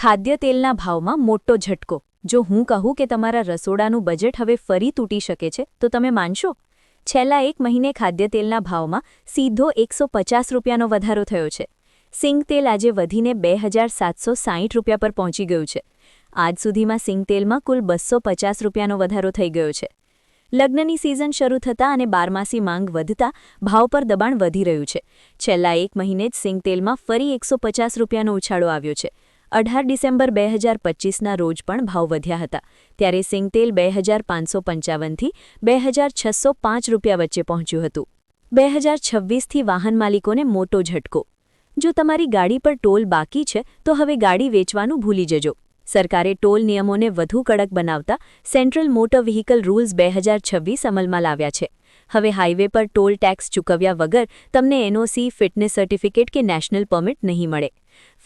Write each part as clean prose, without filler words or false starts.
ખાદ્ય તેલના ભાવમાં મોટો ઝટકો। જો હું કહું કે તમારા રસોડાનું બજેટ હવે ફરી તૂટી શકે છે તો તમે માનશો? છેલ્લા એક મહિને ખાદ્ય તેલના ભાવમાં સીધો 150 રૂપિયાનો વધારો થયો છે। સિંગ તેલ આજે વધીને 2760 રૂપિયા પર પહોંચી ગયું છે। આજ સુધીમાં સિંગ તેલમાં કુલ 250 રૂપિયાનો વધારો થઈ ગયો છે। લગ્નની સિઝન શરૂ થતાં અને બારમાસી માંગ વધતા ભાવ પર દબાણ વધી રહ્યું છે। છેલ્લા એક મહિને જ સિંગ તેલમાં ફરી 150 રૂપિયાનો ઉછાળો આવ્યો છે। 18 ડિસેમ્બર 2025ના રોજ પણ ભાવ વધ્યા હતા, ત્યારે સિંગ તેલ 2555થી 2605 રૂપિયા વચ્ચે પહોંચ્યું હતું। 2026થી વાહન માલિકોને મોટો ઝટકો। જો તમારી ગાડી પર ટોલ બાકી છે તો હવે ગાડી વેચવાનું ભૂલી જજો। સરકારે ટોલ નિયમોને વધુ કડક બનાવતા સેન્ટ્રલ મોટર વ્હીકલ રૂલ્સ 2026 અમલમાં લાવ્યા છે। હવે હાઈવે પર ટોલ ટેક્સ ચૂકવ્યા વગર તમને એનઓસી, ફિટનેસ સર્ટિફિકેટ કે નેશનલ પરમિટ નહીં મળે।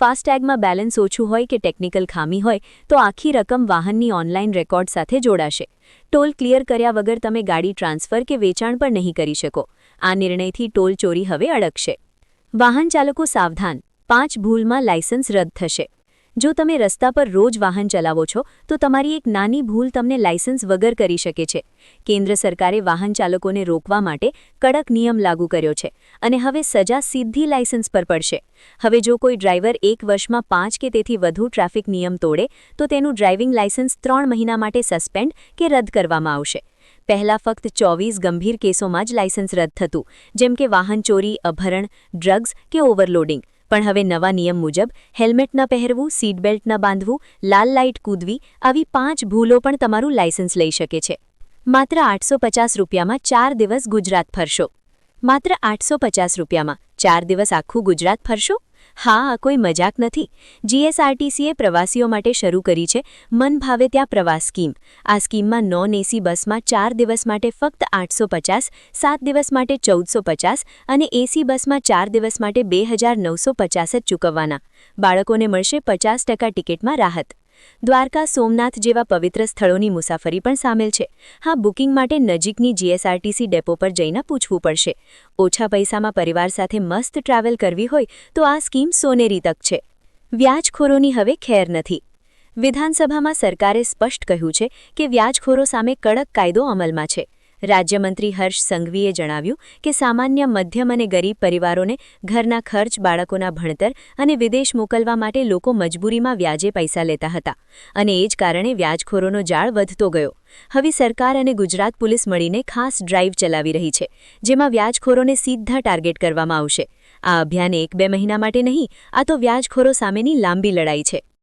ફાસ્ટેગમાં બેલેન્સ ઓછું હોય કે ટેકનિકલ ખામી હોય તો આખી રકમ વાહનની ઓનલાઈન રેકોર્ડ સાથે જોડાશે। ટોલ ક્લિયર કર્યા વગર તમે ગાડી ટ્રાન્સફર કે વેચાણ પણ નહીં કરી શકો। આ નિર્ણયથી ટોલ ચોરી હવે અડકશે। વાહન ચાલકો સાવધાન, 5 ભૂલમાં લાયસન્સ રદ થશે। જો તમે રસ્તા પર રોજ વાહન ચલાવો છો તો તમારી એક નાની ભૂલ તમને લાયસન્સ વગર કરી શકે છે। કેન્દ્ર સરકારે વાહન ચાલકોને રોકવા માટે કડક નિયમ લાગુ કર્યો છે અને હવે સજા સીધી લાયસન્સ પર પડશે। હવે જો કોઈ ડ્રાઈવર એક વર્ષમાં 5 કે તેથી વધુ ટ્રાફિક નિયમ તોડે તો તેનું ડ્રાઇવિંગ લાયસન્સ 3 મહિના માટે સસ્પેન્ડ કે રદ કરવામાં આવશે। પહેલા ફક્ત 24 ગંભીર કેસોમાં જ લાયસન્સ રદ થતું, જેમ કે વાહન ચોરી, અપહરણ, ડ્રગ્સ કે ઓવરલોડિંગ। પણ હવે નવા નિયમ મુજબ હેલ્મેટ ન પહેરવું, સીટ બેલ્ટ ન બાંધવું, લાલ લાઇટ કૂદવી, આવી 5 ભૂલો પણ તમારું લાયસન્સ લઈ શકે છે। માત્ર 850 રૂપિયામાં 4 દિવસ ગુજરાત ફરશો। માત્ર 850 રૂપિયામાં 4 દિવસ આખું ગુજરાત ફરશો? હા, આ કોઈ મજાક નથી। જીએસઆરટીસીએ પ્રવાસીઓ માટે શરૂ કરી છે મન ભાવે ત્યાં પ્રવાસ સ્કીમ। આ સ્કીમમાં નોન એસી બસમાં 4 દિવસ માટે ફક્ત 850, 7 દિવસ માટે 1450 અને એસી બસમાં 4 દિવસ માટે 2950 જ ચૂકવવાના। બાળકોને મળશે 50% ટિકિટમાં રાહત। દ્વારકા, સોમનાથ જેવા પવિત્ર સ્થળોની મુસાફરી પણ સામેલ છે। હા, બુકિંગ માટે નજીકની જીએસઆરટીસી ડેપો પર જઈને પૂછવું પડશે। ઓછા પૈસામાં પરિવાર સાથે મસ્ત ટ્રાવેલ કરવી હોય તો આ સ્કીમ સોનેરી તક છે। વ્યાજખોરોની હવે ખેર નથી। વિધાનસભામાં સરકારે સ્પષ્ટ કહ્યું છે કે વ્યાજખોરો સામે કડક કાયદો અમલમાં છે। રાજ્યમંત્રી હર્ષ સંઘવીએ જણાવ્યું કે સામાન્ય, મધ્યમ અને ગરીબ પરિવારોને ઘરના ખર્ચ, બાળકોના ભણતર અને વિદેશ મોકલવા માટે લોકો મજબૂરીમાં વ્યાજે પૈસા લેતા હતા અને એ જ કારણે વ્યાજખોરોનો જાળ વધતો ગયો। હવે સરકાર અને ગુજરાત પોલીસ મળીને ખાસ ડ્રાઈવ ચલાવી રહી છે, જેમાં વ્યાજખોરોને સીધા ટાર્ગેટ કરવામાં આવશે। આ અભિયાન 1-2 મહિના માટે નહીં, આ તો વ્યાજખોરો સામેની લાંબી લડાઈ છે।